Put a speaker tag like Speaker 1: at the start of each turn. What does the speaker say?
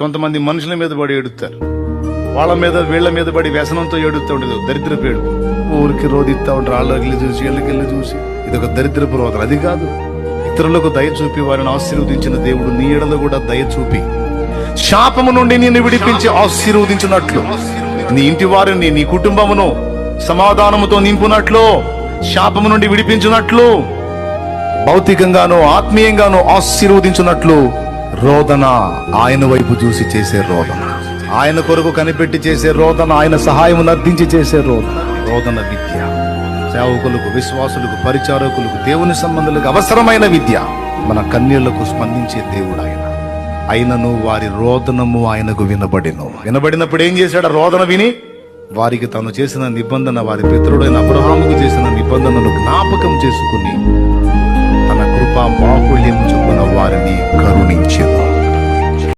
Speaker 1: కొంతమంది మనుషుల మీద పడి ఏడుస్తారు, వాళ్ళ మీద వీళ్ళ మీద పడి వ్యసనంతో ఏడుస్తూ ఉండదు. దరిద్రపు ఏడు, ఊరికి రోధిస్తూ ఉంటారు. వాళ్ళకి చూసి వీళ్ళకెళ్ళి చూసి ఇది ఒక దరిద్రపు రోదన. అది కాదు, ఇతరులకు దయ చూపి వారిని ఆశీర్వదించిన దేవుడు నీ ఎడలో కూడా దయ చూపి శాపము నుండి నిన్ను విడిపించి ఆశీర్వదించినట్లు, నీ ఇంటి వారిని నీ కుటుంబమును సమాధానముతో నింపునట్లు, శాపము నుండి విడిపించినట్లు, భౌతికంగానూ ఆత్మీయంగానూ ఆశీర్వదించినట్లు రోదన, ఆయన వైపు చూసి చేసే రోదన, ఆయన కొరకు కనిపెట్టి చేసే రోదన, ఆయన సహాయం అర్థించి చేసే రోదన. రోదన విద్య సేవకులకు, విశ్వాసులకు, పరిచారకులకు, దేవుని సంబంధులకు అవసరమైన విద్య. మన కన్యలకు స్పందించే దేవుడు ఆయన. అయినను వారి రోదనము ఆయనకు వినబడినప్పుడు ఏం చేశాడు? రోదన విని వారికి తాను చేసిన నిబంధన, వారి పితరుడైన అబ్రహాముకు చేసిన నిబంధనను జ్ఞాపకం చేసుకుని తన కృపా బాహుళ్యం చొప్పున వారిని కరుణించెను.